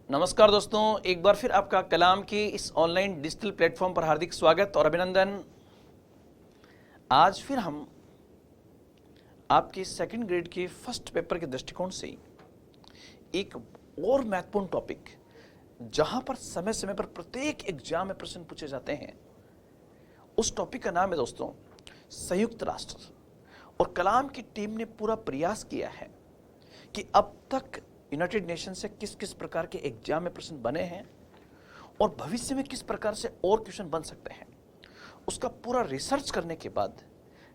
नमस्कार दोस्तों, एक बार फिर आपका कलाम की इस ऑनलाइन डिजिटल प्लेटफॉर्म पर हार्दिक स्वागत और अभिनंदन। आज फिर हम आपके सेकंड ग्रेड के फर्स्ट पेपर के दृष्टिकोण से एक और महत्वपूर्ण टॉपिक, जहां पर समय समय पर प्रत्येक एग्जाम में प्रश्न पूछे जाते हैं, उस टॉपिक का नाम है दोस्तों संयुक्त राष्ट्र। और कलाम की टीम ने पूरा प्रयास किया है कि अब तक यूनाइटेड नेशन से किस किस प्रकार के एग्जाम में प्रश्न बने हैं और भविष्य में किस प्रकार से और क्वेश्चन बन सकते हैं, उसका पूरा रिसर्च करने के बाद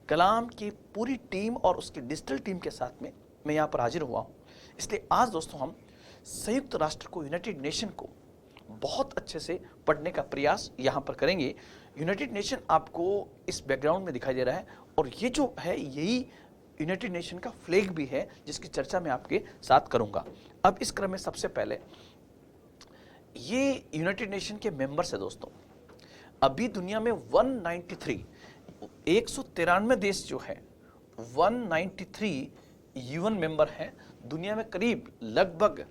कलाम की पूरी टीम और उसकी डिजिटल टीम के साथ में मैं यहाँ पर हाजिर हुआ हूँ। इसलिए आज दोस्तों हम संयुक्त राष्ट्र को, यूनाइटेड नेशन को बहुत अच्छे से पढ़ने का प्रयास यहाँ पर करेंगे। यूनाइटेड नेशन आपको इस बैकग्राउंड में दिखाई दे रहा है और ये जो है यही यूनाइटेड नेशन का फ्लैग भी है, जिसकी चर्चा मैं आपके साथ करूंगा। अब इस क्रम में सबसे पहले ये यूनाइटेड नेशन के मेंबर्स है दोस्तों। अभी दुनिया में 193 देश जो है 193 यूएन मेंबर हैं। दुनिया में करीब लगभग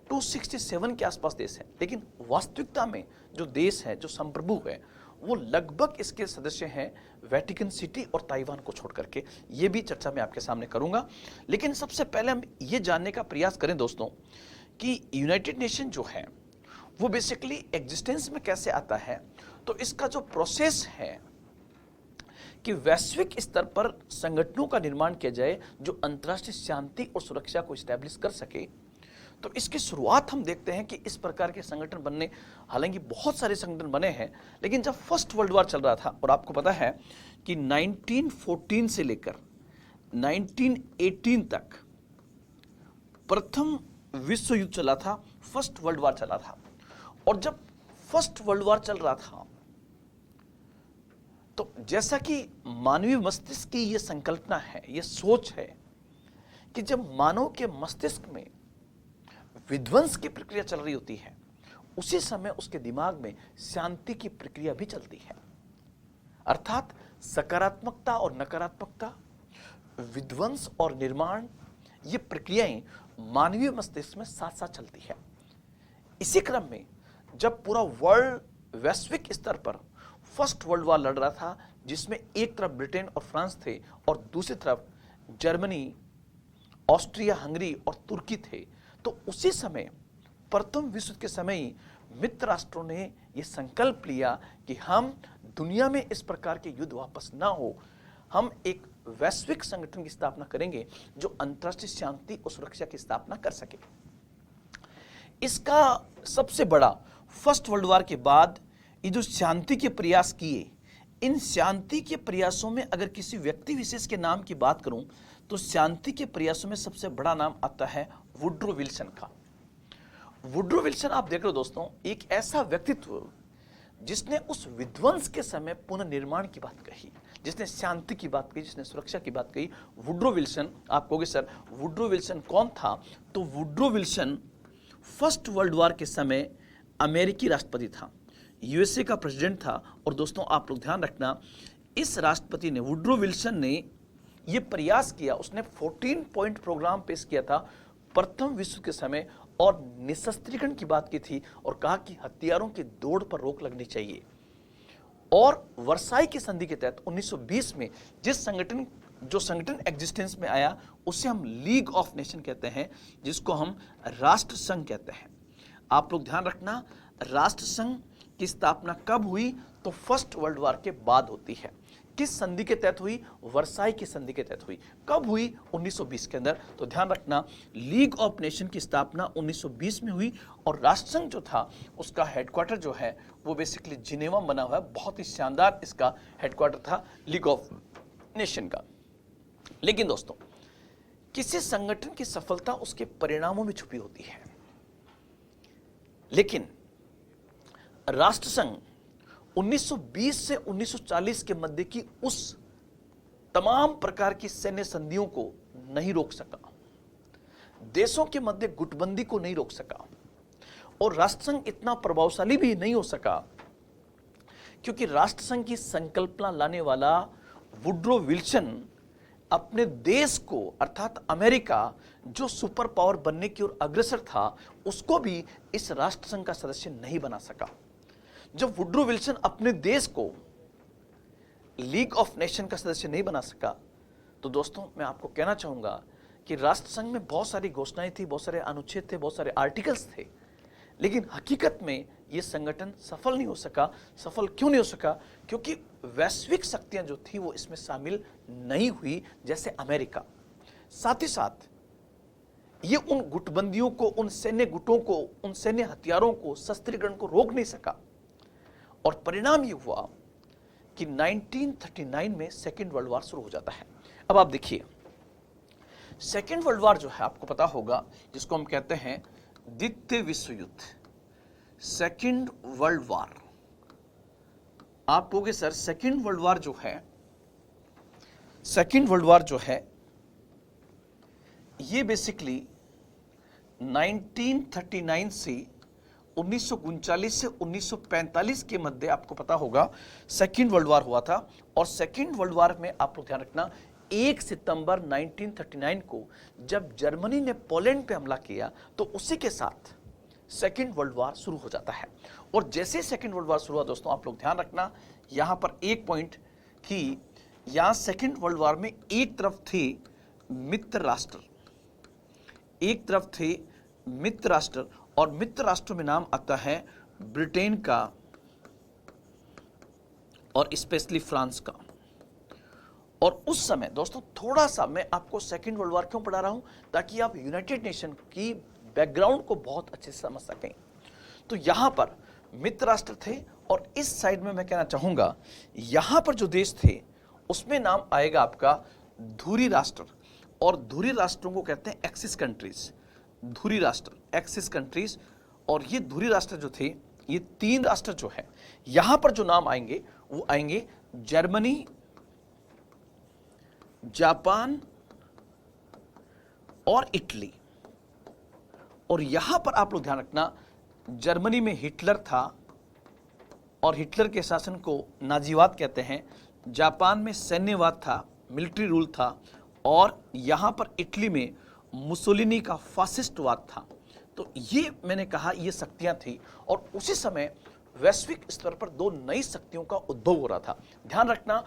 267 के आसपास देश हैं, लेकिन वास्तविकता में जो देश है, जो संप्रभु है, वो लगभग इसके सदस्य हैं वेटिकन सिटी और ताइवान को छोड़ करके। ये भी चर्चा मैं आपके सामने करूंगा। लेकिन सबसे पहले हम ये जानने का प्रयास करें दोस्तों कि यूनाइटेड नेशन जो है वो बेसिकली एग्जिस्टेंस में कैसे आता है। तो इसका जो प्रोसेस है कि वैश्विक स्तर पर संगठनों का निर्माण किया जाए जो अंतर्राष्ट्रीय शांति और सुरक्षा को स्टैब्लिश कर सके, तो इसकी शुरुआत हम देखते हैं कि इस प्रकार के संगठन बनने, हालांकि बहुत सारे संगठन बने हैं, लेकिन जब फर्स्ट वर्ल्ड वॉर चल रहा था, और आपको पता है कि 1914 से लेकर 1918 तक प्रथम विश्व युद्ध चला था, फर्स्ट वर्ल्ड वॉर चला था। और जब फर्स्ट वर्ल्ड वॉर चल रहा था तो जैसा कि मानवीय मस्तिष्क की यह संकल्पना है, यह सोच है कि जब मानव के मस्तिष्क में विध्वंस की प्रक्रिया चल रही होती है, उसी समय उसके दिमाग में शांति की प्रक्रिया भी चलती है। अर्थात सकारात्मकता और नकारात्मकता, विध्वंस और निर्माण, ये प्रक्रियाएं मानवीय मस्तिष्क में साथ साथ चलती है। इसी क्रम में जब पूरा वर्ल्ड वैश्विक स्तर पर फर्स्ट वर्ल्ड वॉर लड़ रहा था, जिसमें एक तरफ ब्रिटेन और फ्रांस थे और दूसरी तरफ जर्मनी, ऑस्ट्रिया, हंगरी और तुर्की थे, तो उसी समय प्रथम विश्व के समय ही मित्र राष्ट्रों ने यह संकल्प लिया कि हम दुनिया में इस प्रकार के युद्ध वापस ना हो, हम एक वैश्विक संगठन की स्थापना करेंगे जो अंतर्राष्ट्रीय शांति और सुरक्षा की स्थापना कर सके। इसका सबसे बड़ा फर्स्ट वर्ल्ड वॉर के बाद ये जो शांति के प्रयास किए, इन शांति के प्रयासों में अगर किसी व्यक्ति विशेष के नाम की बात करूं तो शांति के प्रयासों में सबसे बड़ा नाम आता है वुड्रो विल्सन का। वुड्रो विल्सन, आप देख रहे हो दोस्तों, एक ऐसा व्यक्तित्व जिसने उस विध्वंस के समय पुनर्निर्माण की बात कही, जिसने शांति की बात कही, जिसने सुरक्षा की बात कही। वुड्रो विल्सन, आप कहोगे सर वुड्रो विल्सन कौन था? तो Woodrow Wilson first world war के समय अमेरिकी राष्ट्रपति था, यूएसए का प्रेसिडेंट था। और दोस्तों आप लोग ध्यान रखना, इस राष्ट्रपति ने, वुड्रो विल्सन ने ये प्रयास किया, उसने 14 पॉइंट प्रोग्राम पेश किया था प्रथम विश्व के समय और निशस्त्रीकरण की बात की थी और कहा कि हथियारों की दौड़ पर रोक लगनी चाहिए। और वर्साई की संधि के तहत 1920 में जो संगठन एग्जिस्टेंस में आया उसे हम लीग ऑफ नेशन कहते हैं, जिसको हम राष्ट्र संघ कहते हैं। आप लोग ध्यान रखना, राष्ट्र संघ की स्थापना कब हुई? तो फर्स्ट वर्ल्ड वॉर के बाद होती है। किस संधि के तहत हुई? वर्साई की संधि के तहत हुई। कब हुई? 1920 के अंदर। तो ध्यान रखना, लीग ऑफ नेशन की स्थापना 1920 में हुई और राष्ट्रसंघ जो था उसका हेडक्वार्टर जो है वो बेसिकली जिनेवा बना हुआ है। बहुत ही शानदार इसका हेडक्वार्टर था लीग ऑफ नेशन का। लेकिन दोस्तों, किसी संगठन की सफलता उसके परिणामों में छुपी होती है। लेकिन राष्ट्रसंघ 1920 से 1940 के मध्य की उस तमाम प्रकार की सैन्य संधियों को नहीं रोक सका, देशों के मध्य गुटबंदी को नहीं रोक सका, और राष्ट्रसंघ इतना प्रभावशाली भी नहीं हो सका क्योंकि राष्ट्रसंघ की संकल्पना लाने वाला वुड्रो विल्सन अपने देश को अर्थात अमेरिका जो सुपर पावर बनने की ओर अग्रसर था उसको भी इस राष्ट्रसंघ का सदस्य नहीं बना सका। जब वुड्रो विल्सन अपने देश को लीग ऑफ नेशन का सदस्य नहीं बना सका तो दोस्तों मैं आपको कहना चाहूंगा कि राष्ट्रसंघ में बहुत सारी घोषणाएं थी, बहुत सारे अनुच्छेद थे, बहुत सारे आर्टिकल्स थे, लेकिन हकीकत में यह संगठन सफल नहीं हो सका। सफल क्यों नहीं हो सका? क्योंकि वैश्विक शक्तियां जो थी वो इसमें शामिल नहीं हुई, जैसे अमेरिका। साथ ही साथ ये उन गुटबंदियों को, उन सैन्य गुटों को, उन सैन्य हथियारों को, शस्त्रीकरण को रोक नहीं सका और परिणाम ये हुआ कि 1939 में सेकेंड वर्ल्ड वॉर शुरू हो जाता है। अब आप देखिए, सेकेंड वर्ल्ड वॉर जो है आपको पता होगा, जिसको हम कहते हैं द्वितीय विश्व युद्ध, सेकेंड वर्ल्ड वॉर। आप कहोगे सर सेकेंड वर्ल्ड वॉर जो है, सेकेंड वर्ल्ड वॉर जो है ये बेसिकली 1939 से 1939 से 1945 के मध्य आपको पता होगा सेकेंड वर्ल्ड वॉर हुआ था। और सेकेंड वर्ल्ड वॉर में आप लोग ध्यान रखना 1 सितंबर 1939 को जब जर्मनी ने पोलैंड पे हमला किया तो उसी के साथ सेकेंड वर्ल्ड वॉर शुरू हो जाता है। और जैसे सेकेंड वर्ल्ड वॉर शुरू हुआ दोस्तों, आप लोग ध्यान रखना यहां पर एक पॉइंट कि यहां सेकेंड वर्ल्ड वॉर में एक तरफ थे मित्र राष्ट्र, एक तरफ थे मित्र राष्ट्र, और मित्र राष्ट्रों में नाम आता है ब्रिटेन का और स्पेशली फ्रांस का। और उस समय दोस्तों थोड़ा सा मैं आपको सेकेंड वर्ल्ड वॉर क्यों पढ़ा रहा हूं, ताकि आप यूनाइटेड नेशन की बैकग्राउंड को बहुत अच्छे से समझ सकें। तो यहां पर मित्र राष्ट्र थे और इस साइड में मैं कहना चाहूंगा यहां पर जो देश थे उसमें नाम आएगा आपका धुरी राष्ट्र, और धुरी राष्ट्रों को कहते हैं एक्सिस कंट्रीज, धुरी राष्ट्र, एक्सिस कंट्रीज। और ये धुरी राष्ट्र जो थे, ये 3 राष्ट्र जो है यहां पर जो नाम आएंगे वो आएंगे जर्मनी, जापान और इटली। और यहां पर आप लोग ध्यान रखना जर्मनी में हिटलर था और हिटलर के शासन को नाजीवाद कहते हैं, जापान में सैन्यवाद था, मिलिट्री रूल था, और यहां पर इटली में मुसोलिनी का फासिस्टवाद था। तो ये मैंने कहा ये शक्तियां थी और उसी समय वैश्विक स्तर पर 2 नई शक्तियों का उद्भव हो रहा था। ध्यान रखना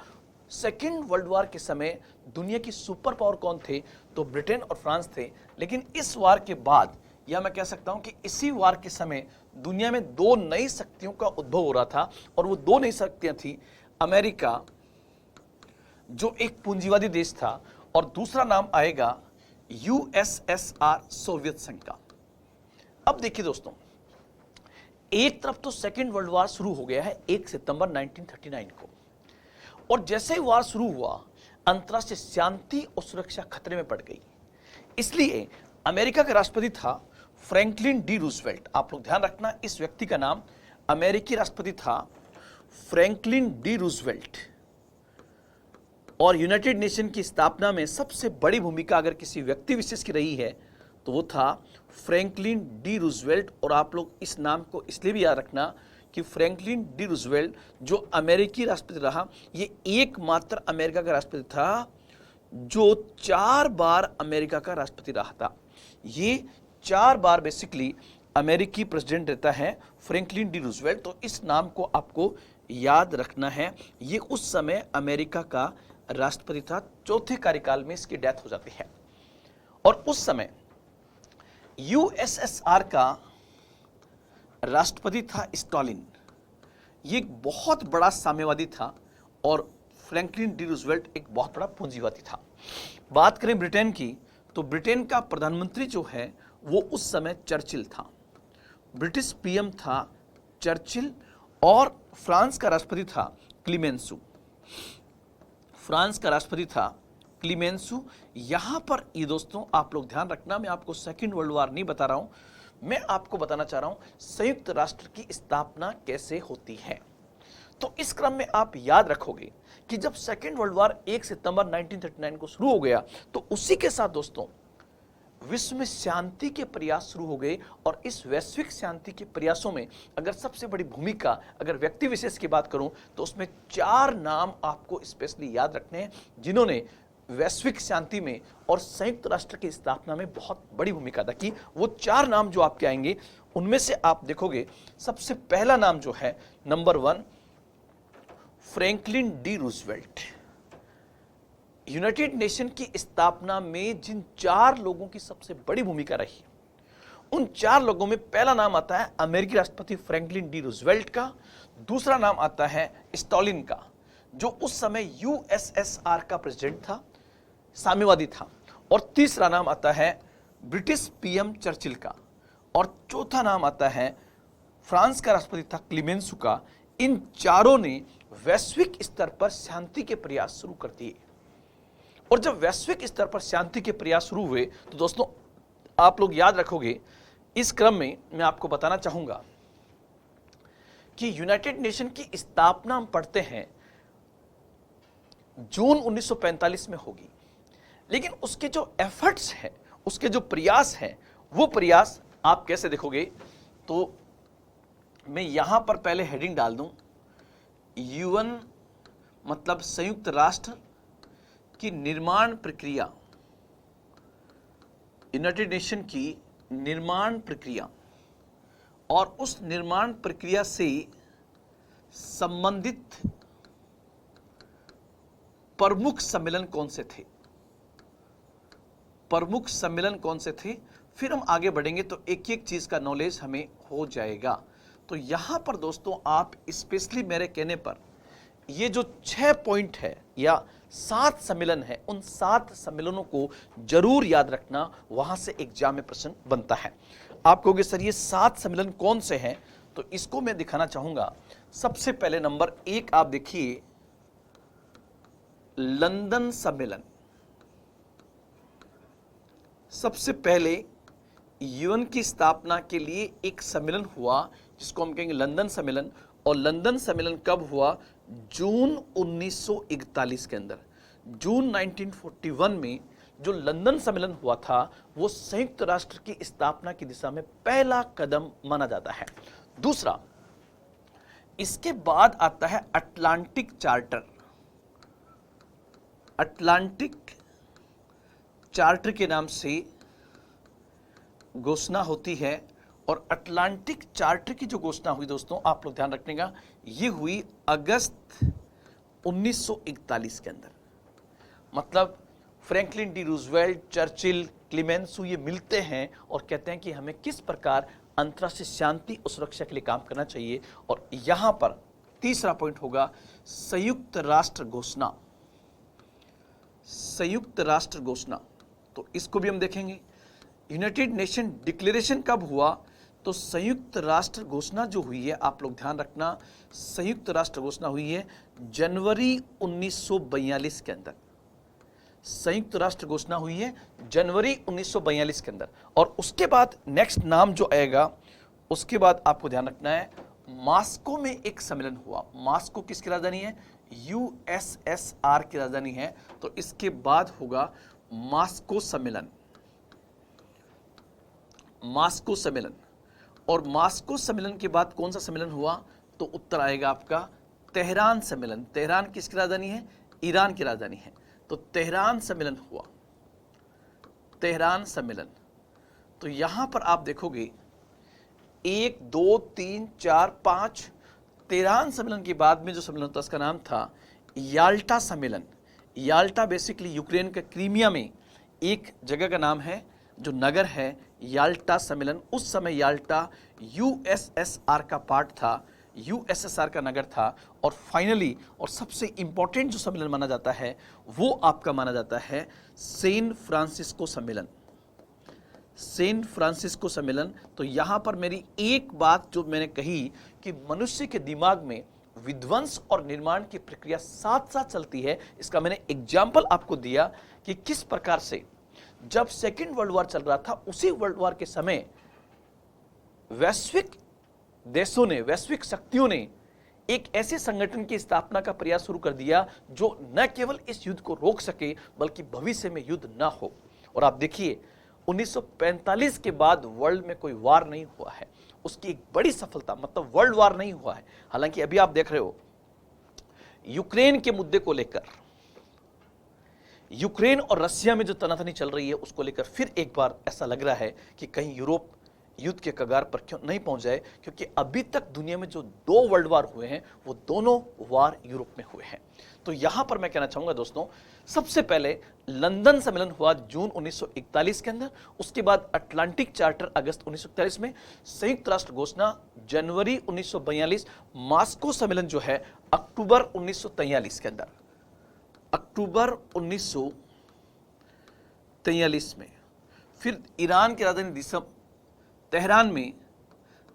सेकेंड वर्ल्ड वॉर के समय दुनिया की सुपर पावर कौन थे? तो ब्रिटेन और फ्रांस थे। लेकिन इस वार के बाद, या मैं कह सकता हूं कि इसी वार के समय दुनिया में 2 नई शक्तियों का उद्भव हो रहा था, और वो 2 नई शक्तियां थी अमेरिका जो एक पूंजीवादी देश था, और दूसरा नाम आएगा यूएसएसआर, सोवियत संघ का। अब देखिए दोस्तों, एक तरफ तो सेकेंड वर्ल्ड वॉर शुरू हो गया है 1 सितंबर 1939 को, और जैसे ही वार शुरू हुआ अंतर्राष्ट्रीय शांति और सुरक्षा खतरे में पड़ गई। इसलिए अमेरिका का राष्ट्रपति था फ्रैंकलिन डी रूजवेल्ट। आप लोग ध्यान रखना इस व्यक्ति का नाम, अमेरिकी राष्ट्रपति था फ्रैंकलिन डी रूजवेल्ट। और यूनाइटेड नेशन की स्थापना में सबसे बड़ी भूमिका अगर किसी व्यक्ति विशेष की रही है तो वो था फ्रैंकलिन डी रूजवेल्ट। और आप लोग इस नाम को इसलिए भी याद रखना कि फ्रैंकलिन डी रूजवेल्ट जो अमेरिकी राष्ट्रपति रहा, ये एकमात्र अमेरिका का राष्ट्रपति था जो 4 बार अमेरिका का राष्ट्रपति रहा था। ये 4 बार बेसिकली अमेरिकी प्रेसिडेंट रहता है फ्रैंकलिन डी रूजवेल्ट। तो इस नाम को आपको याद रखना है। ये उस समय अमेरिका का राष्ट्रपति था, चौथे कार्यकाल में इसकी डेथ हो जाती है। और उस समय यूएसएसआर का राष्ट्रपति था स्टालिन। ये एक बहुत बड़ा साम्यवादी था और फ्रैंकलिन डी रूजवेल्ट एक बहुत बड़ा पूंजीवादी था। बात करें ब्रिटेन की, तो ब्रिटेन का प्रधानमंत्री जो है वो उस समय चर्चिल था, ब्रिटिश पीएम था चर्चिल, और फ्रांस का राष्ट्रपति था क्लीमेंसू। फ्रांस का राष्ट्रपति था क्लीमेंसू। यहां पर ये दोस्तों आप लोग ध्यान रखना, मैं आपको सेकेंड वर्ल्ड वॉर नहीं बता रहा हूं, मैं आपको बताना चाह रहा हूं संयुक्त राष्ट्र की स्थापना कैसे होती है। तो इस क्रम में आप याद रखोगे कि जब सेकेंड वर्ल्ड वॉर 1 सितंबर 1939 को शुरू हो गया तो उसी के साथ दोस्तों विश्व में शांति के प्रयास शुरू हो गए। और इस वैश्विक शांति के प्रयासों में अगर सबसे बड़ी भूमिका अगर व्यक्ति विशेष की बात करूं तो उसमें 4 नाम आपको स्पेशली याद रखने हैं जिन्होंने वैश्विक शांति में और संयुक्त राष्ट्र की स्थापना में बहुत बड़ी भूमिका अदा की। वो 4 नाम जो आपके आएंगे उनमें से आप देखोगे सबसे पहला नाम जो है number 1 Franklin D Roosevelt. United nation की स्थापना में जिन 4 लोगों की सबसे बड़ी भूमिका रही, उन 4 लोगों में पहला नाम आता है अमेरिकी राष्ट्रपति फ्रैंकलिन डी रूजवेल्ट का, दूसरा नाम आता है स्टालिन का जो उस समय यूएसएसआर का प्रेसिडेंट था, साम्यवादी था, और तीसरा नाम आता है ब्रिटिश पीएम चर्चिल का, और चौथा नाम आता है फ्रांस का राष्ट्रपति था क्लीमेंसु का। इन चारों ने वैश्विक स्तर पर शांति के प्रयास शुरू कर दिए। और जब वैश्विक स्तर पर शांति के प्रयास शुरू हुए तो दोस्तों आप लोग याद रखोगे, इस क्रम में मैं आपको बताना चाहूंगा कि यूनाइटेड नेशन की स्थापना हम पढ़ते हैं जून 1945 में होगी, लेकिन उसके जो एफर्ट्स हैं, उसके जो प्रयास हैं, वो प्रयास आप कैसे देखोगे? तो मैं यहां पर पहले हेडिंग डाल दूं, यूएन मतलब संयुक्त राष्ट्र की निर्माण प्रक्रिया, यूनाइटेड नेशन की निर्माण प्रक्रिया, और उस निर्माण प्रक्रिया से संबंधित प्रमुख सम्मेलन कौन से थे, प्रमुख सम्मेलन कौन से थे। फिर हम आगे बढ़ेंगे तो एक एक चीज का नॉलेज हमें हो जाएगा। तो यहां पर दोस्तों आप स्पेशली मेरे कहने पर ये जो 6 पॉइंट है या 7 सम्मेलन है, उन 7 सम्मेलनों को जरूर याद रखना, वहां से एग्जाम में प्रश्न बनता है। आप कहोगे सर ये 7 सम्मेलन कौन से हैं, तो इसको मैं दिखाना चाहूंगा। सबसे पहले नंबर 1 आप देखिए, लंदन सम्मेलन। सबसे पहले यूएन की स्थापना के लिए एक सम्मेलन हुआ जिसको हम कहेंगे लंदन सम्मेलन, और लंदन सम्मेलन कब हुआ? जून 1941 के अंदर। जून 1941 में जो लंदन सम्मेलन हुआ था वो संयुक्त राष्ट्र की स्थापना की दिशा में पहला कदम माना जाता है। दूसरा, इसके बाद आता है अटलांटिक चार्टर। अटलांटिक चार्टर के नाम से घोषणा होती है, और अटलांटिक चार्टर की जो घोषणा हुई दोस्तों आप लोग ध्यान रखिएगा, ये हुई अगस्त 1941 के अंदर। मतलब फ्रैंकलिन डी रूजवेल्ट, चर्चिल, क्लीमेंसु ये मिलते हैं और कहते हैं कि हमें किस प्रकार अंतर्राष्ट्रीय शांति और सुरक्षा के लिए काम करना चाहिए। और यहां पर तीसरा पॉइंट होगा संयुक्त राष्ट्र घोषणा। संयुक्त राष्ट्र घोषणा, तो इसको भी हम देखेंगे। यूनाइटेड नेशन डिक्लेरेशन कब हुआ? तो संयुक्त राष्ट्र घोषणा जो हुई है, आप लोग ध्यान रखना, संयुक्त राष्ट्र घोषणा हुई है जनवरी 1942 के अंदर। संयुक्त राष्ट्र घोषणा हुई है जनवरी 1942 के अंदर। और उसके बाद नेक्स्ट नाम जो आएगा, उसके बाद आपको ध्यान रखना है, मॉस्को में एक सम्मेलन हुआ। मॉस्को किसकी राजधानी है? यूएसएसआर की राजधानी है। तो इसके बाद होगा मॉस्को सम्मेलन। मॉस्को सम्मेलन, और मॉस्को सम्मेलन के बाद कौन सा सम्मेलन हुआ? तो उत्तर आएगा आपका तेहरान सम्मेलन। तेहरान किसकी राजधानी है? ईरान की राजधानी है। तो तेहरान सम्मेलन हुआ, तेहरान सम्मेलन। तो यहां पर आप देखोगे 1 2 3 4 5, तेहरान सम्मेलन के बाद में जो सम्मेलन था उसका नाम था याल्टा सम्मेलन। याल्टा बेसिकली यूक्रेन के क्रीमिया में एक जगह का नाम है, जो नगर है याल्टा सम्मेलन। उस समय याल्टा यूएसएसआर का पार्ट था, यूएसएसआर का नगर था। और फाइनली और सबसे इंपॉर्टेंट जो सम्मेलन माना जाता है वो आपका माना जाता है सैन फ्रांसिस्को सम्मेलन। सैन फ्रांसिस्को सम्मेलन। तो यहां पर मेरी एक बात जो मैंने कही कि मनुष्य के दिमाग में विध्वंस और निर्माण की प्रक्रिया साथ साथ चलती है, इसका मैंने एग्जाम्पल आपको दिया कि किस प्रकार से जब सेकेंड वर्ल्ड वॉर चल रहा था, उसी वर्ल्ड वॉर के समय वैश्विक देशों ने, वैश्विक शक्तियों ने एक ऐसे संगठन की स्थापना का प्रयास शुरू कर दिया जो न केवल इस युद्ध को रोक सके बल्कि भविष्य में युद्ध ना हो। और आप देखिए 1945 के बाद वर्ल्ड में कोई वार नहीं हुआ है, उसकी एक बड़ी सफलता, मतलब वर्ल्ड वार नहीं हुआ है। हालांकि अभी आप देख रहे हो यूक्रेन के मुद्दे को लेकर, यूक्रेन और रसिया में जो तनातनी चल रही है उसको लेकर फिर एक बार ऐसा लग रहा है कि कहीं यूरोप युद्ध के कगार पर क्यों नहीं पहुंच जाए, क्योंकि अभी तक दुनिया में जो 2 वर्ल्ड वार हुए हैं वो दोनों वार यूरोप में हुए हैं। तो यहां पर मैं कहना चाहूंगा दोस्तों, सबसे पहले लंदन सम्मेलन हुआ जून 1941 के अंदर, उसके बाद अटलांटिक चार्टर अगस्त 1941 में, संयुक्त राष्ट्र घोषणा जनवरी 1942, मॉस्को सम्मेलन जो है अक्टूबर 1943 के अंदर, अक्टूबर 1943 में, फिर ईरान की राजधानी तेहरान में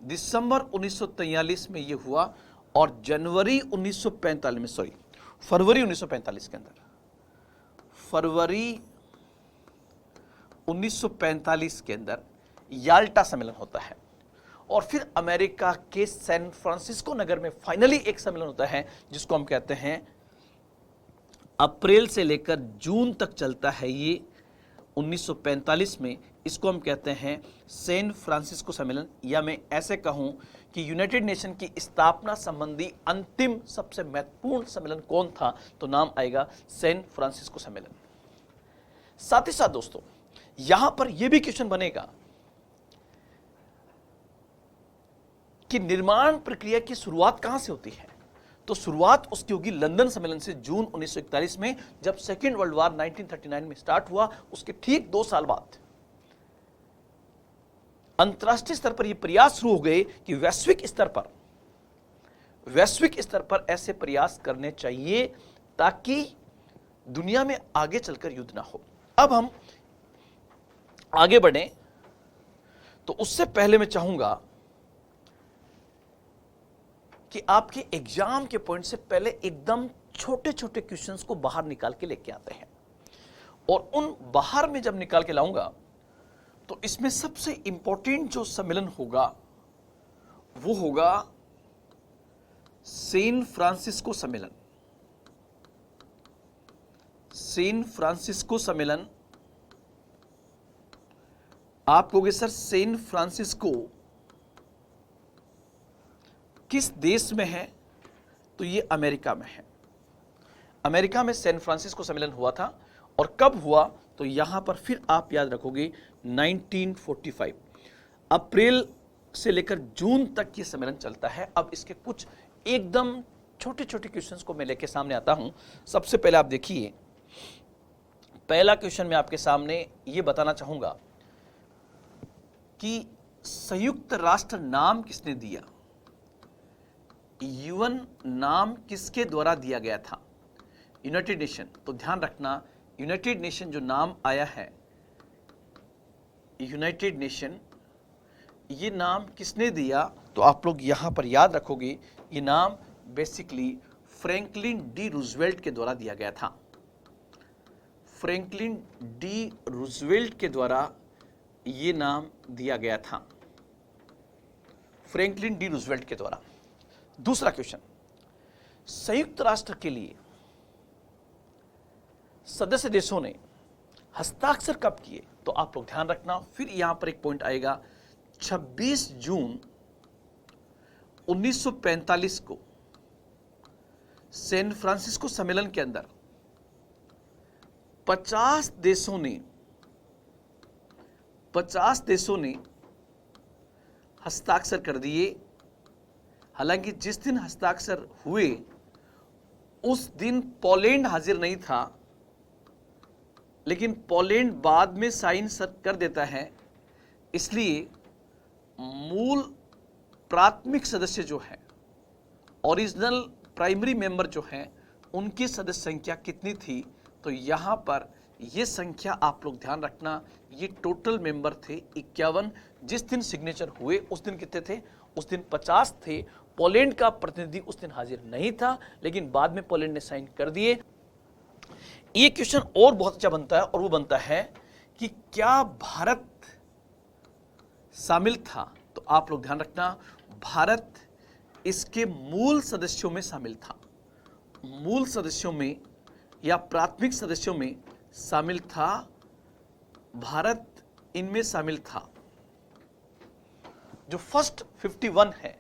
दिसंबर 1943 में ये हुआ, और जनवरी 1945 में, फरवरी 1945 के अंदर, फरवरी 1945 के अंदर याल्टा सम्मेलन होता है। और फिर अमेरिका के सैन फ्रांसिस्को नगर में फाइनली एक सम्मेलन होता है जिसको हम कहते हैं, अप्रैल से लेकर जून तक चलता है ये 1945 में, इसको हम कहते हैं सैन फ्रांसिस्को सम्मेलन, या मैं ऐसे कहूं कि यूनाइटेड नेशन की स्थापना संबंधी अंतिम सबसे महत्वपूर्ण सम्मेलन कौन था, तो नाम आएगा सैन फ्रांसिस्को सम्मेलन। साथ ही साथ दोस्तों यहां पर यह भी क्वेश्चन बनेगा कि निर्माण प्रक्रिया की शुरुआत कहां से होती है, तो शुरुआत उसकी होगी लंदन सम्मेलन से जून 1941 में, जब सेकेंड वर्ल्ड वार 1939 में स्टार्ट हुआ। उसके ठीक 2 साल बाद अंतरराष्ट्रीय स्तर पर यह प्रयास शुरू हो गए कि वैश्विक स्तर पर ऐसे प्रयास करने चाहिए ताकि दुनिया में आगे चलकर युद्ध ना हो। अब हम आगे बढ़ें तो उससे पहले मैं चाहूंगा कि आपके एग्जाम के पॉइंट से पहले एकदम छोटे छोटे क्वेश्चंस को बाहर निकाल के लेके आते हैं, और उन बाहर में जब निकाल के लाऊंगा तो इसमें सबसे इंपॉर्टेंट जो सम्मेलन होगा वो होगा सैन फ्रांसिस्को सम्मेलन। सैन फ्रांसिस्को सम्मेलन, आप कहोगे सर सैन फ्रांसिस्को किस देश में है, तो ये अमेरिका में है। अमेरिका में सैन फ्रांसिस्को सम्मेलन हुआ था, और कब हुआ, तो यहां पर फिर आप याद रखोगे 1945, अप्रैल से लेकर जून तक ये सम्मेलन चलता है। अब इसके कुछ एकदम छोटे छोटे क्वेश्चंस को मैं लेके सामने आता हूं। सबसे पहले आप देखिए, पहला क्वेश्चन मैं आपके सामने ये बताना चाहूंगा कि संयुक्त राष्ट्र नाम किसने दिया, यूएन नाम किसके द्वारा दिया गया था, यूनाइटेड नेशन। तो ध्यान रखना, यूनाइटेड नेशन जो नाम आया है, यूनाइटेड नेशन, ये नाम किसने दिया, तो आप लोग यहां पर याद रखोगे, ये नाम बेसिकली फ्रैंकलिन डी रूजवेल्ट के द्वारा दिया गया था। फ्रैंकलिन डी रूजवेल्ट के द्वारा ये नाम दिया गया था, फ्रैंकलिन डी रूजवेल्ट के द्वारा। दूसरा क्वेश्चन, संयुक्त राष्ट्र के लिए सदस्य देशों ने हस्ताक्षर कब किए, तो आप लोग ध्यान रखना। फिर यहां पर एक पॉइंट आएगा, 26 जून 1945 को सैन फ्रांसिस्को सम्मेलन के अंदर 50 देशों ने हस्ताक्षर कर दिए। हालांकि जिस दिन हस्ताक्षर हुए उस दिन पोलैंड हाजिर नहीं था, लेकिन पोलैंड बाद में साइन कर देता है, इसलिए मूल प्राथमिक सदस्य जो है, ओरिजिनल प्राइमरी मेंबर जो हैं, उनकी सदस्य संख्या कितनी थी, तो यहां पर ये संख्या आप लोग ध्यान रखना, ये टोटल मेंबर थे 51। जिस दिन सिग्नेचर हुए उस दिन कितने थे, उस दिन 50 थे। पोलैंड का प्रतिनिधि उस दिन हाजिर नहीं था, लेकिन बाद में पोलैंड ने साइन कर दिए। ये क्वेश्चन और बहुत अच्छा बनता है, और वो बनता है कि क्या भारत शामिल था, तो आप लोग ध्यान रखना, भारत इसके मूल सदस्यों में शामिल था, मूल सदस्यों में या प्राथमिक सदस्यों में शामिल था, भारत इनमें शामिल था। जो फर्स्ट 51 है,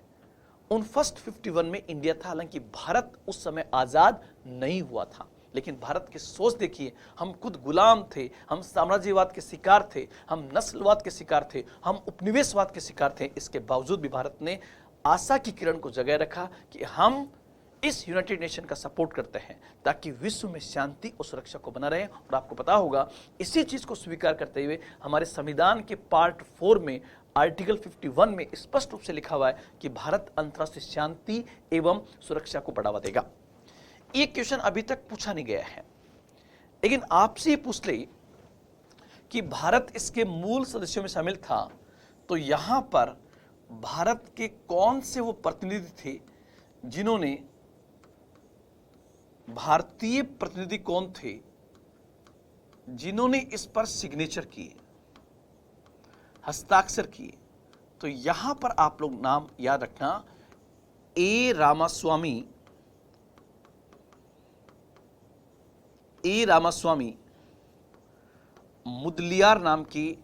उन फर्स्ट 51 में इंडिया था, हालांकि भारत उस समय आजाद नहीं हुआ था। लेकिन भारत की सोच देखिए, हम खुद गुलाम थे, हम साम्राज्यवाद के शिकार थे, हम नस्लवाद के शिकार थे, हम उपनिवेशवाद के शिकार थे। इसके बावजूद भी भारत ने आशा की किरण को जगाए रखा कि हम इस यूनाइटेड नेशन का सपोर्ट करते हैं ताकि विश्व में शांति और सुरक्षा को बना रहे। और आपको पता होगा, इसी चीज को स्वीकार करते हुए हमारे संविधान के पार्ट 4 में आर्टिकल 51 में स्पष्ट रूप से लिखा हुआ है कि भारत अंतर्राष्ट्रीय शांति एवं सुरक्षा को बढ़ावा देगा। ये क्वेश्चन अभी तक पूछा नहीं गया है, लेकिन आपसे पूछ ले कि भारत इसके मूल सदस्यों में शामिल था, तो यहां पर भारत के कौन से वो प्रतिनिधि थे जिन्होंने, भारतीय प्रतिनिधि कौन थे जिन्होंने इस पर सिग्नेचर किए, हस्ताक्षर किए? तो यहां पर आप लोग नाम याद रखना, ए रामास्वामी मुदलियार नाम की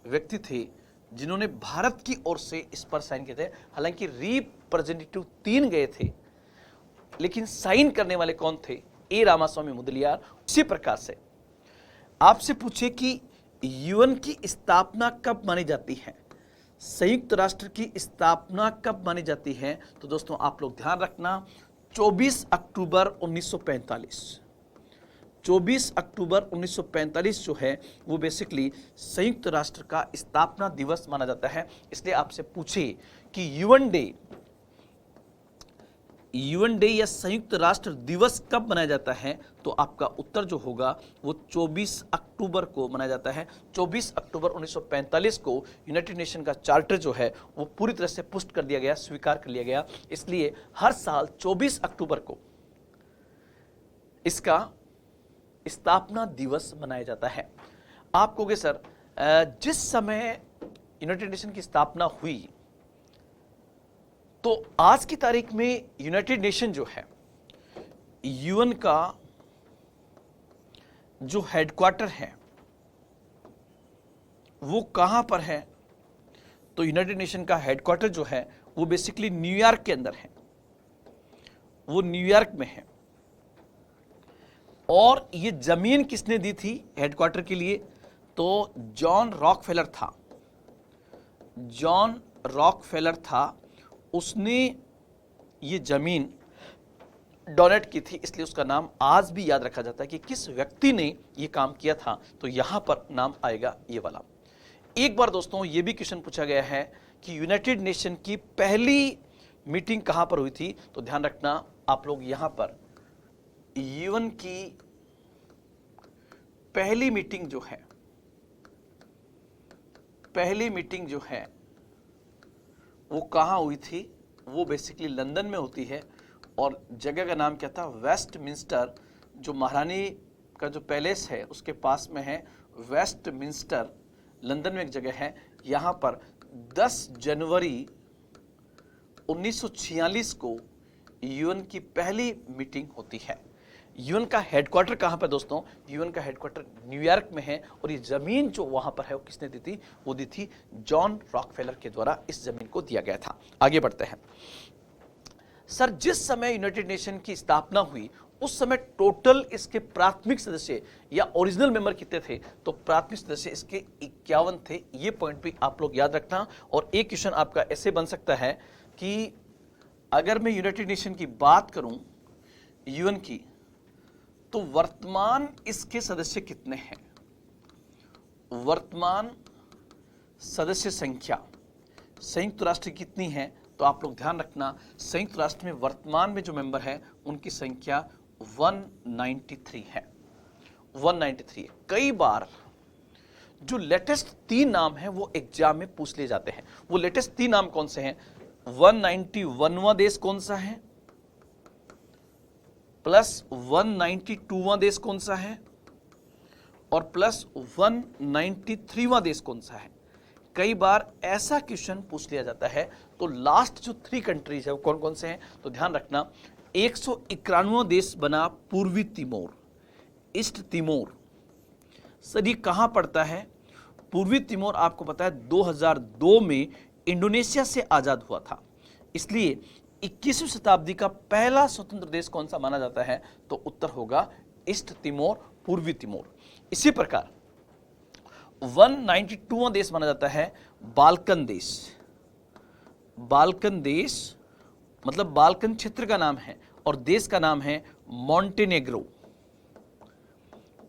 व्यक्ति थे जिन्होंने भारत की ओर से इस पर साइन किए थे। हालांकि रिप्रेजेंटेटिव 3 गए थे, लेकिन साइन करने वाले कौन थे? ए रामास्वामी मुदलियार। उसी प्रकार से आपसे पूछे कि यूएन की स्थापना कब मानी जाती है, संयुक्त राष्ट्र की स्थापना कब मानी जाती है? तो दोस्तों आप लोग ध्यान रखना, 24 अक्टूबर 1945। 24 अक्टूबर 1945 जो है वो बेसिकली संयुक्त राष्ट्र का स्थापना दिवस माना जाता है। इसलिए आपसे पूछे कि यूएन डे या संयुक्त राष्ट्र दिवस कब मनाया जाता है, तो आपका उत्तर जो होगा वो 24 अक्टूबर को मनाया जाता है। 24 अक्टूबर 1945 को यूनाइटेड नेशन का चार्टर जो है वो पूरी तरह से पुष्ट कर दिया गया, स्वीकार कर लिया गया। इसलिए हर साल 24 अक्टूबर को इसका स्थापना दिवस मनाया जाता है। आप कहोगे सर, जिस समय यूनाइटेड नेशन की स्थापना हुई, तो आज की तारीख में यूनाइटेड नेशन जो है, यूएन का जो हेडक्वार्टर है वो कहां पर है? तो यूनाइटेड नेशन का हेडक्वार्टर जो है वो बेसिकली न्यूयॉर्क के अंदर है, वो न्यूयॉर्क में है। और ये जमीन किसने दी थी हेडक्वार्टर के लिए? तो जॉन रॉकफेलर था, उसने ये जमीन डोनेट की थी। इसलिए उसका नाम आज भी याद रखा जाता है कि किस व्यक्ति ने ये काम किया था, तो यहां पर नाम आएगा ये वाला। एक बार दोस्तों ये भी क्वेश्चन पूछा गया है कि यूनाइटेड नेशन की पहली मीटिंग कहां पर हुई थी? तो ध्यान रखना आप लोग, यहां पर यूएन की पहली मीटिंग जो है वो कहां हुई थी? वो बेसिकली लंदन में होती है। और जगह का नाम क्या था? वेस्टमिंस्टर। जो महारानी का जो पैलेस है उसके पास में है, वेस्टमिंस्टर, लंदन में एक जगह है। यहां पर 10 जनवरी 1946 को यूएन की पहली मीटिंग होती है। यूएन का हेडक्वार्टर कहां पर दोस्तों? यूएन का हेडक्वार्टर न्यूयॉर्क में है। और ये जमीन जो वहां पर है वो किसने दी थी? वो दी थी जॉन रॉकफेलर के द्वारा इस जमीन को दिया गया था। आगे बढ़ते हैं सर, जिस समय यूनाइटेड नेशन की स्थापना हुई उस समय टोटल इसके प्राथमिक सदस्य या ओरिजिनल मेंबर कितने थे? तो प्राथमिक सदस्य इसके 51 थे। ये पॉइंट भी आप लोग याद रखना। और एक क्वेश्चन आपका ऐसे बन सकता है कि अगर मैं यूनाइटेड नेशन की बात करूं यूएन की, तो वर्तमान इसके सदस्य कितने हैं? वर्तमान सदस्य संख्या संयुक्त राष्ट्र की कितनी है? तो आप लोग ध्यान रखना, संयुक्त राष्ट्र में वर्तमान में जो मेंबर है उनकी संख्या 193 है। 193 है। कई बार जो लेटेस्ट 3 नाम है वो एग्जाम में पूछ लिए जाते हैं। वो लेटेस्ट 3 नाम कौन से हैं? 191वां देश कौन सा है, प्लस 192वां देश कौन सा है, और प्लस 193वां देश कौन सा है। कई बार ऐसा क्वेश्चन पूछ लिया जाता है। तो लास्ट जो 3 कंट्रीज है वो कौन कौन से हैं? तो ध्यान रखना, 191वां देश बना पूर्वी तिमोर, ईस्ट तिमोर। सर ये कहां पड़ता है? पूर्वी तिमोर आपको पता है 2002 में इंडोनेशिया से आजाद हुआ था, इसलिए 21वीं शताब्दी का पहला स्वतंत्र देश कौन सा माना जाता है? तो उत्तर होगा ईस्ट तिमोर, पूर्वी तिमोर। इसी प्रकार 192वां देश माना जाता है बाल्कन देश। बाल्कन देश मतलब बाल्कन क्षेत्र का नाम है और देश का नाम है मॉन्टेनेग्रो।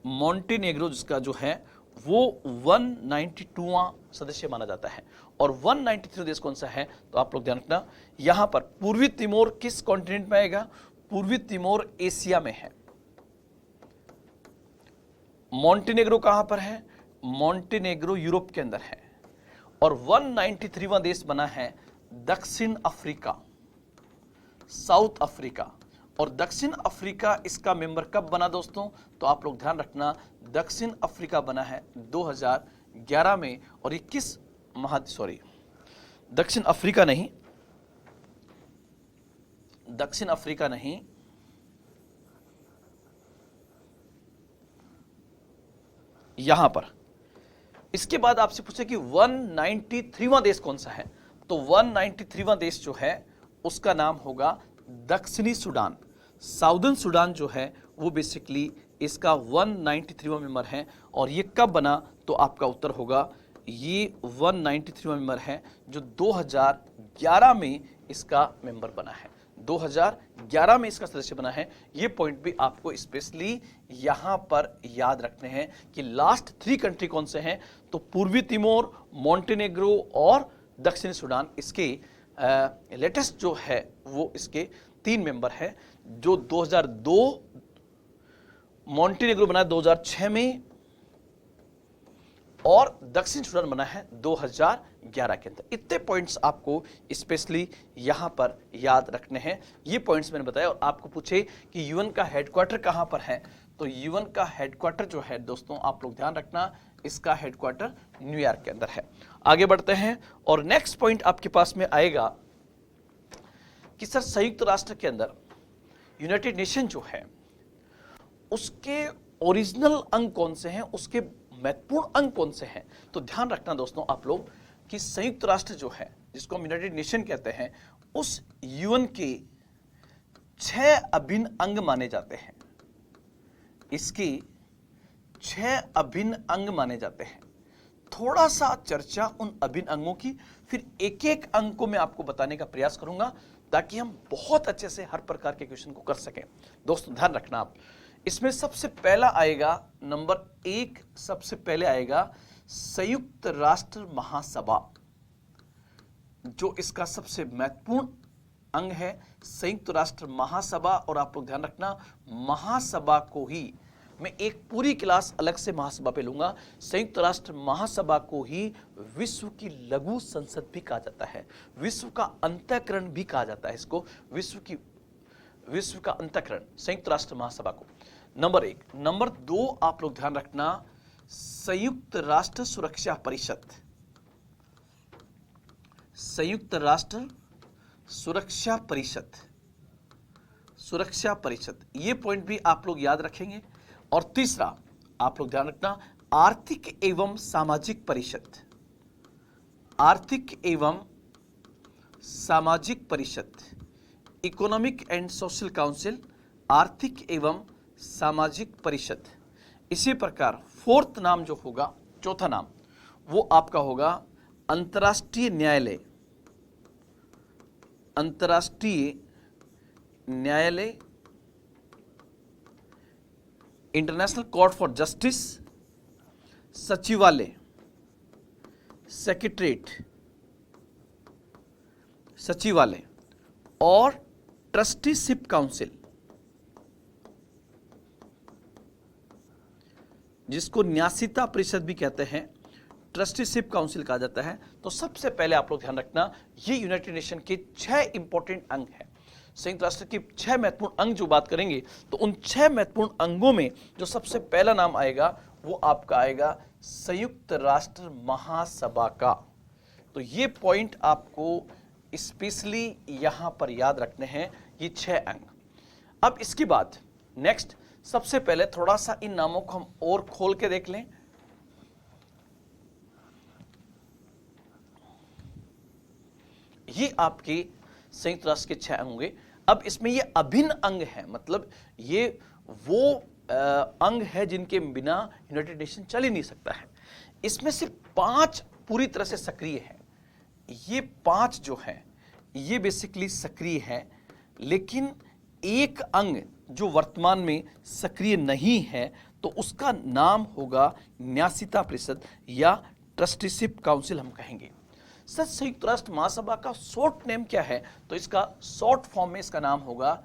मॉन्टेनेग्रो जिसका जो है वो 192वां सदस्य माना जाता है। और 193 देश कौन सा है? तो आप लोग ध्यान रखना, यहां पर पूर्वी तिमोर किस कॉन्टिनेंट में आएगा? पूर्वी तिमोर एशिया में है। मॉन्टेनेग्रो कहां पर है? मॉन्टेनेग्रो यूरोप के अंदर है। और 193वां देश बना है दक्षिण अफ्रीका, साउथ अफ्रीका। और दक्षिण अफ्रीका इसका मेंबर कब बना दोस्तों? तो आप लोग ध्यान रखना, दक्षिण अफ्रीका बना है 2011 में। और ये किस दक्षिण अफ्रीका नहीं, दक्षिण अफ्रीका नहीं, यहां पर। इसके बाद आपसे पूछे कि 193वां देश कौन सा है? तो 193वां देश जो है उसका नाम होगा दक्षिणी सूडान। साउदर्न सूडान जो है वो बेसिकली इसका 193वां मेंबर है। और ये कब बना? तो आपका उत्तर होगा ये 193वां मेंबर है जो 2011 में इसका मेंबर बना है। 2011 में इसका सदस्य बना है। ये पॉइंट भी आपको स्पेशली यहां पर याद रखने हैं कि लास्ट 3 कंट्री कौन से हैं? तो पूर्वी तिमोर, मॉन्टेनेग्रो और दक्षिणी सूडान इसके लेटेस्ट जो है वो इसके 3 मेंबर है। जो 2002 मॉन्टेनेग्रो बना 2006 में और दक्षिण सूडान बना है 2011 के अंदर। इतने पॉइंट्स आपको स्पेशली यहां पर याद रखने हैं। ये पॉइंट्स मैंने बताया। और आपको पूछे कि यूएन का हेडक्वार्टर कहां पर है? तो यूएन का हेडक्वार्टर जो है दोस्तों आप लोग ध्यान रखना, इसका हेडक्वार्टर न्यूयॉर्क के अंदर है। आगे बढ़ते हैं और नेक्स्ट पॉइंट आपके पास में आएगा कि सर संयुक्त राष्ट्र के अंदर यूनाइटेड नेशन जो है उसके ओरिजिनल अंग कौन से हैं, उसके महत्वपूर्ण अंग कौन से हैं? तो ध्यान रखना दोस्तों आप लोग कि संयुक्त राष्ट्र जो है जिसको हम यूनाइटेड नेशन कहते हैं, उस यूएन के 6 अभिन्न अंग माने जाते हैं। इसके 6 अभिन्न अंग माने जाते हैं। थोड़ा सा चर्चा उन अभिन्न अंगों की, फिर एक एक अंग को मैं आपको बताने का प्रयास करूंगा ताकि हम बहुत अच्छे से हर प्रकार के क्वेश्चन को कर सकें। दोस्तों ध्यान रखना आप, इसमें सबसे पहला आएगा नंबर 1, सबसे पहले आएगा संयुक्त राष्ट्र महासभा, जो इसका सबसे महत्वपूर्ण अंग है संयुक्त राष्ट्र महासभा। और आप लोग ध्यान रखना, महासभा को ही मैं एक पूरी क्लास अलग से महासभा पे लूंगा। संयुक्त राष्ट्र महासभा को ही विश्व की लघु संसद भी कहा जाता है, विश्व का अंतःकरण भी कहा जाता है। इसको विश्व का अंतःकरण संयुक्त राष्ट्र महासभा को। नंबर 1। नंबर 2 आप लोग ध्यान रखना, संयुक्त राष्ट्र सुरक्षा परिषद। संयुक्त राष्ट्र सुरक्षा परिषद, सुरक्षा परिषद, ये पॉइंट भी आप लोग याद रखेंगे। और तीसरा आप लोग ध्यान रखना, आर्थिक एवं सामाजिक परिषद। आर्थिक एवं सामाजिक परिषद, इकोनॉमिक एंड सोशल काउंसिल, आर्थिक एवं सामाजिक परिषद। इसी प्रकार 4th नाम जो होगा, चौथा नाम, वो आपका होगा अंतर्राष्ट्रीय न्यायालय। अंतर्राष्ट्रीय न्यायालय, इंटरनेशनल कोर्ट फॉर जस्टिस, सचिवालय, सेक्रेटरीट, सचिवालय और ट्रस्टीशिप काउंसिल, जिसको न्यासिता परिषद भी कहते हैं, ट्रस्टीशिप काउंसिल कहा जाता है। तो सबसे पहले आप लोग ध्यान रखना, ये यूनाइटेड नेशन के 6 इंपॉर्टेंट अंग हैं। संयुक्त राष्ट्र के 6 महत्वपूर्ण अंग जो बात करेंगे, तो उन 6 महत्वपूर्ण अंगों में जो सबसे पहला नाम आएगा वो आपका आएगा संयुक्त राष्ट्र महासभा का। तो ये पॉइंट आपको स्पेशली यहां पर याद रखने हैं, ये 6 अंग। अब इसके बाद नेक्स्ट, सबसे पहले थोड़ा सा इन नामों को हम और खोल के देख लें। ये आपके संयुक्त राष्ट्र के 6 अंग होंगे। अब इसमें ये अभिन्न अंग है, मतलब ये वो अंग है जिनके बिना यूनाइटेड नेशन चल ही नहीं सकता है। इसमें से 5 पूरी तरह से सक्रिय है। ये 5 जो है ये बेसिकली सक्रिय है, लेकिन एक अंग जो वर्तमान में सक्रिय नहीं है तो उसका नाम होगा न्यासिता परिषद या ट्रस्टीशिप काउंसिल हम कहेंगे। सर संयुक्त राष्ट्र महासभा का शॉर्ट नेम क्या है? तो इसका शॉर्ट फॉर्म में इसका नाम होगा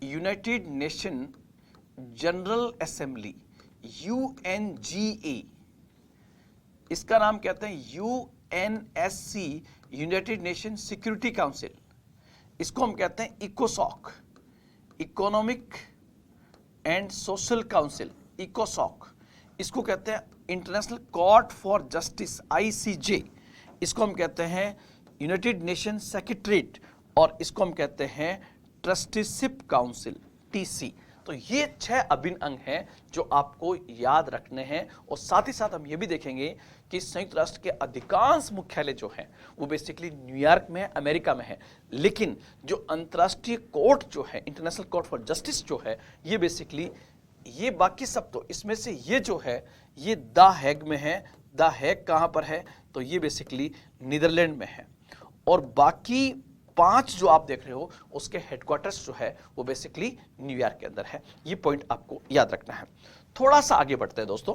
United nation general assembly, UNGA। इसका नाम कहते हैं UNSC, United nation security council. इसको हम कहते हैं इकोसॉक, इकोनॉमिक एंड सोशल काउंसिल, इकोसॉक। इसको कहते हैं international court for justice, ICJ। इसको हम कहते हैं यूनाइटेड नेशन सेक्रेटरीट, और इसको हम कहते हैं ट्रस्टीशिप काउंसिल, TC। तो ये 6 अभिन्न अंग हैं जो आपको याद रखने हैं। और साथ ही साथ हम ये भी देखेंगे कि संयुक्त राष्ट्र के अधिकांश मुख्यालय जो हैं वो बेसिकली न्यूयॉर्क में है, अमेरिका में है, लेकिन जो अंतर्राष्ट्रीय कोर्ट जो है, इंटरनेशनल कोर्ट फॉर जस्टिस जो है, ये बेसिकली ये बाकी सब, तो इसमें से ये जो है ये द हेग में है। द हेग कहाँ पर है? तो ये बेसिकली नीदरलैंड में है। और बाकी 5 जो आप देख रहे हो उसके हेडक्वार्टर्स जो है वो बेसिकली न्यूयॉर्क के अंदर है। ये पॉइंट आपको याद रखना है। थोड़ा सा आगे बढ़ते हैं दोस्तों।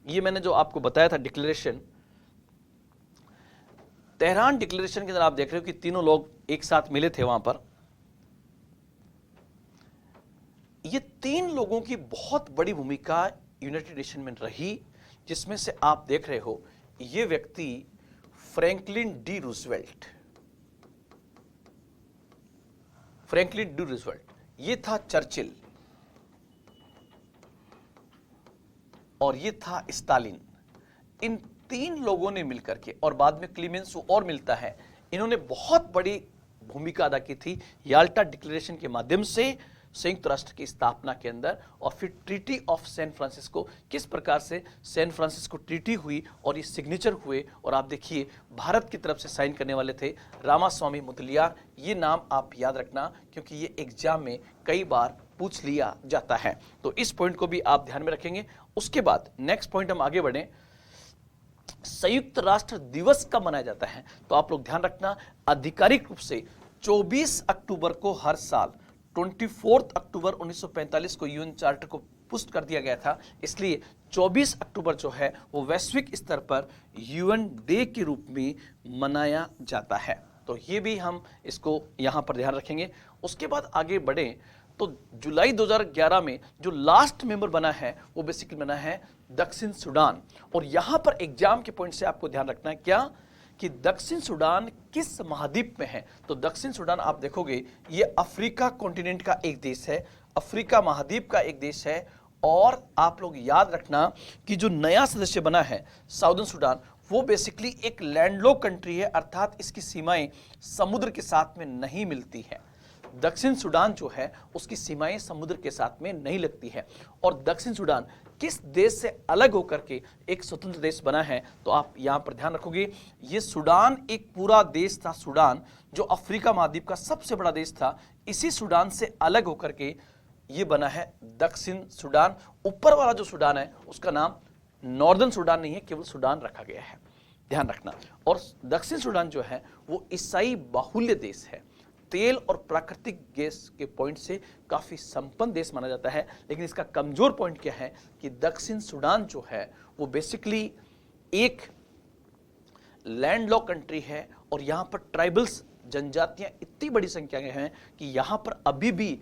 ये मैंने जो आपको बताया था डिक्लेरेशन, तेहरान डिक्लेरेशन के अंदर आप देख रहे हो कि तीनों लोग एक साथ मिले थे वहां पर। ये 3 लोगों की बहुत बड़ी भूमिका यूनाइटेड नेशन में रही, जिसमें से आप देख रहे हो ये व्यक्ति Franklin D Roosevelt, Franklin D Roosevelt, ये था चर्चिल, और ये था स्टालिन। इन 3 लोगों ने मिलकर के, और बाद में क्लीमेंस और मिलता है, इन्होंने बहुत बड़ी भूमिका अदा की थी याल्टा डिक्लेरेशन के माध्यम से संयुक्त राष्ट्र की स्थापना के अंदर। और फिर ट्रीटी ऑफ सैन फ्रांसिस्को, किस प्रकार से सैन फ्रांसिस्को ट्रीटी हुई और ये सिग्नेचर हुए। और आप देखिए भारत की तरफ से साइन करने वाले थे रामास्वामी मुदलियार। ये नाम आप याद रखना क्योंकि ये एग्जाम में कई बार पूछ लिया जाता है, तो इस पॉइंट को भी आप ध्यान में रखेंगे। उसके बाद नेक्स्ट पॉइंट हम आगे बढ़ें। संयुक्त राष्ट्र दिवस कब मनाया जाता है? तो आप लोग ध्यान रखना, आधिकारिक रूप से 24 अक्टूबर को हर साल, 24 अक्टूबर 1945 को यूएन चार्टर को पुष्ट कर दिया गया था, इसलिए 24 अक्टूबर जो है वो वैश्विक स्तर पर यूएन डे के रूप में मनाया जाता है। तो ये भी हम इसको यहाँ पर ध्यान रखेंगे। उसके बाद आगे बढ़ें तो जुलाई 2011 में जो लास्ट मेंबर बना है वो बेसिकली बना है दक्षिण सूडान। और यहाँ पर एग्जाम के पॉइंट से आपको ध्यान रखना है क्या कि दक्षिण सूडान किस महाद्वीप में है? तो दक्षिण सूडान आप देखोगे ये अफ्रीका कॉन्टिनेंट का एक देश है, अफ्रीका महाद्वीप का एक देश है। और आप लोग याद रखना कि जो नया सदस्य बना है साउदर्न सूडान, वो बेसिकली एक लैंडलॉक कंट्री है, अर्थात इसकी सीमाएं समुद्र के साथ में नहीं मिलती है। दक्षिण सूडान जो है उसकी सीमाएं समुद्र के साथ में नहीं लगती है। और दक्षिण सूडान किस देश से अलग होकर के एक स्वतंत्र देश बना है? तो आप यहां पर ध्यान रखोगे ये सूडान एक पूरा देश था, सूडान जो अफ्रीका महाद्वीप का सबसे बड़ा देश था, इसी सूडान से अलग होकर के ये बना है दक्षिण सूडान। ऊपर वाला जो सूडान है उसका नाम नॉर्दर्न सूडान नहीं है, केवल सूडान रखा गया है, ध्यान रखना। और दक्षिण सूडान जो है वो ईसाई बाहुल्य देश है, तेल और प्राकृतिक गैस के पॉइंट से काफी संपन्न देश माना जाता है। लेकिन इसका कमजोर पॉइंट क्या है कि दक्षिण सूडान जो है वो बेसिकली एक लैंडलॉक कंट्री है, और यहां पर ट्राइबल्स जनजातियां इतनी बड़ी संख्या में हैं कि यहां पर अभी भी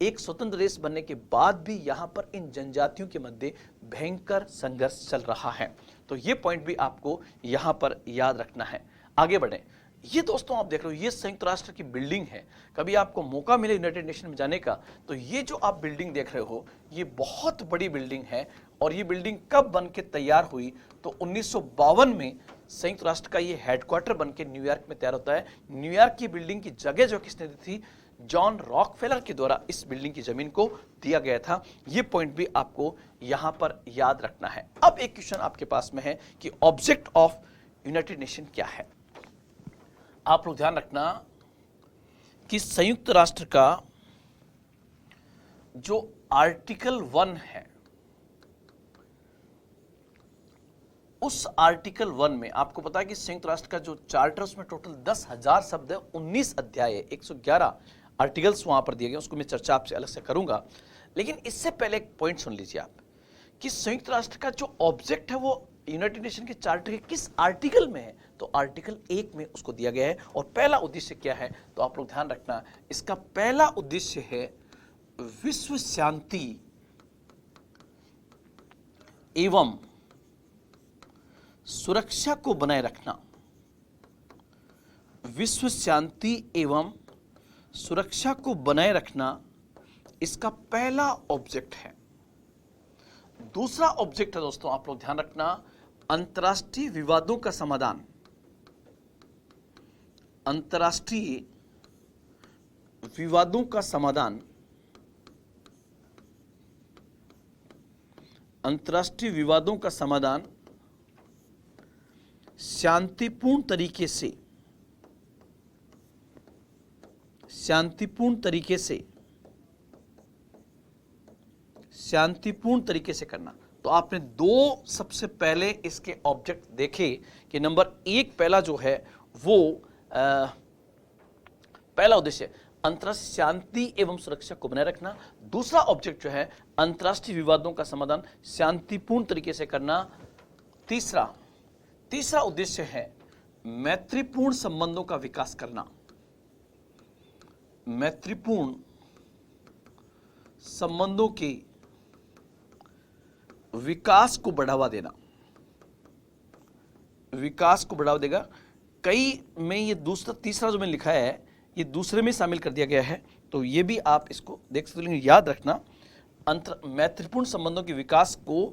एक स्वतंत्र देश बनने के बाद भी यहां पर इन जनजातियों के मध्य भयंकर संघर्ष चल रहा है। तो ये पॉइंट भी आपको यहां पर याद रखना है। आगे बढ़े। ये दोस्तों आप देख रहे हो ये संयुक्त राष्ट्र की बिल्डिंग है। कभी आपको मौका मिले यूनाइटेड नेशन में जाने का तो ये जो आप बिल्डिंग देख रहे हो ये बहुत बड़ी बिल्डिंग है। और ये बिल्डिंग कब बन के तैयार हुई? तो 1952 में संयुक्त राष्ट्र का ये हेडक्वार्टर बन के न्यूयॉर्क में तैयार होता है। न्यूयॉर्क की बिल्डिंग की जगह जो किसने दी थी? जॉन रॉकफेलर के द्वारा इस बिल्डिंग की जमीन को दिया गया था। ये पॉइंट भी आपको यहां पर याद रखना है। अब एक क्वेश्चन आपके पास में है कि ऑब्जेक्ट ऑफ यूनाइटेड नेशन क्या है। आप लोग ध्यान रखना कि संयुक्त राष्ट्र का जो आर्टिकल 1 है, उस आर्टिकल 1 में आपको पता है कि संयुक्त राष्ट्र का जो चार्टर उसमें टोटल 10,000 शब्द है, 19 अध्याय है, 111 आर्टिकल्स वहां पर दिए गए। उसको मैं चर्चा आपसे अलग से करूंगा, लेकिन इससे पहले एक पॉइंट सुन लीजिए आप कि संयुक्त राष्ट्र का जो ऑब्जेक्ट है वो यूनाइटेड नेशन के चार्टर के किस आर्टिकल में है। तो आर्टिकल 1 में उसको दिया गया है। और पहला उद्देश्य क्या है, तो आप लोग ध्यान रखना, इसका पहला उद्देश्य है विश्व शांति एवं सुरक्षा को बनाए रखना। विश्व शांति एवं सुरक्षा को बनाए रखना इसका पहला ऑब्जेक्ट है। दूसरा ऑब्जेक्ट है दोस्तों, आप लोग ध्यान रखना, अंतर्राष्ट्रीय विवादों का समाधान। अंतर्राष्ट्रीय विवादों का समाधान, अंतर्राष्ट्रीय विवादों का समाधान शांतिपूर्ण तरीके से, शांतिपूर्ण तरीके से, शांतिपूर्ण तरीके से करना। तो आपने दो सबसे पहले इसके ऑब्जेक्ट देखे कि नंबर 1 पहला जो है वो पहला उद्देश्य अंतर्राष्ट्रीय शांति एवं सुरक्षा को बनाए रखना। दूसरा ऑब्जेक्ट जो है अंतर्राष्ट्रीय विवादों का समाधान शांतिपूर्ण तरीके से करना। तीसरा उद्देश्य है मैत्रीपूर्ण संबंधों का विकास करना। मैत्रीपूर्ण संबंधों के विकास को बढ़ावा देना, विकास को बढ़ावा देगा। कई में ये दूसरा तीसरा जो मैंने लिखा है ये दूसरे में शामिल कर दिया गया है, तो ये भी आप इसको देख सकते हो, लेकिन याद रखना मैत्रीपूर्ण संबंधों के विकास को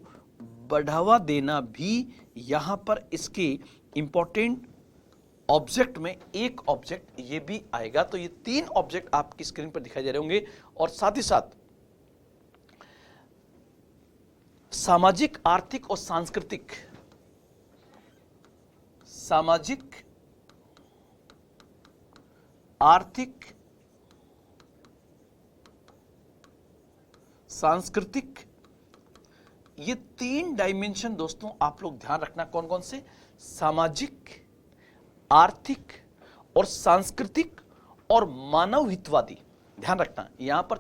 बढ़ावा देना भी यहां पर इसके इंपॉर्टेंट ऑब्जेक्ट में एक ऑब्जेक्ट ये भी आएगा। तो ये 3 ऑब्जेक्ट आपकी स्क्रीन पर दिखाई दे रहे होंगे। और साथ ही साथ सामाजिक, आर्थिक और सांस्कृतिक, सामाजिक, आर्थिक, सांस्कृतिक, ये 3 डायमेंशन दोस्तों आप लोग ध्यान रखना। कौन कौन से? सामाजिक, आर्थिक और सांस्कृतिक और मानव हितवादी। ध्यान रखना यहां पर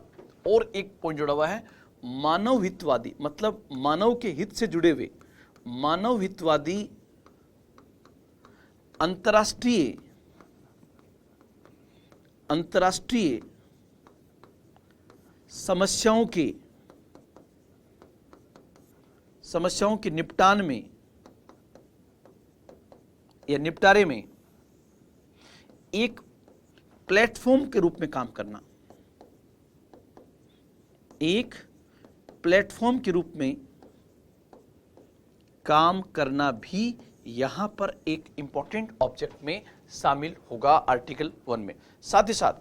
और एक पॉइंट जुड़ा हुआ है, मानव हितवादी, मतलब मानव के हित से जुड़े हुए, मानव हितवादी अंतर्राष्ट्रीय समस्याओं के निपटान में या निपटारे में एक प्लेटफॉर्म के रूप में काम करना, एक प्लेटफॉर्म के रूप में काम करना भी यहां पर एक इंपॉर्टेंट ऑब्जेक्ट में शामिल होगा आर्टिकल 1 में। साथ ही साथ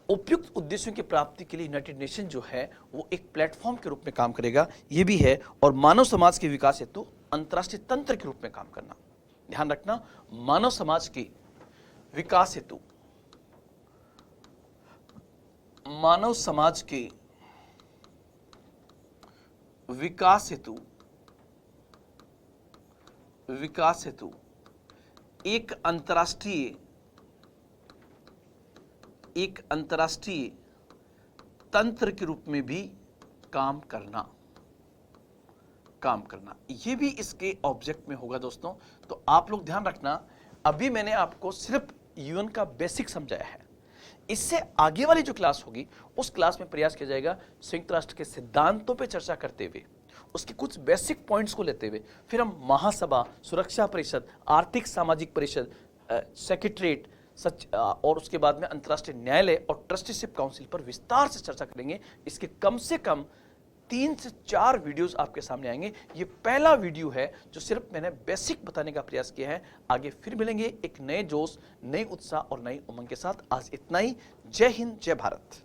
उपयुक्त उद्देश्यों की प्राप्ति के लिए यूनाइटेड नेशन जो है वो एक प्लेटफॉर्म के रूप में काम करेगा, ये भी है। और मानव समाज के विकास हेतु अंतर्राष्ट्रीय तंत्र के रूप में काम करना। ध्यान रखना, मानव समाज के विकास हेतु, मानव समाज के विकास हेतु एक अंतर्राष्ट्रीय तंत्र के रूप में भी काम करना, ये भी इसके ऑब्जेक्ट में होगा दोस्तों। तो आप लोग ध्यान रखना, अभी मैंने आपको सिर्फ यूएन का बेसिक समझाया है। इससे आगे वाली जो क्लास होगी उस क्लास में प्रयास किया जाएगा संयुक्त राष्ट्र के सिद्धांतों पे चर्चा करते हुए, उसके कुछ बेसिक पॉइंट्स को लेते हुए फिर हम महासभा, सुरक्षा परिषद, आर्थिक सामाजिक परिषद, सेक्रेटरीट और उसके बाद में अंतर्राष्ट्रीय न्यायालय और ट्रस्टीशिप काउंसिल पर विस्तार से चर्चा करेंगे। इसके कम से कम 3 से 4 वीडियोस आपके सामने आएंगे। ये पहला वीडियो है जो सिर्फ मैंने बेसिक बताने का प्रयास किया है। आगे फिर मिलेंगे एक नए जोश, नए उत्साह और नई उमंग के साथ। आज इतना ही। जय हिंद, जय भारत।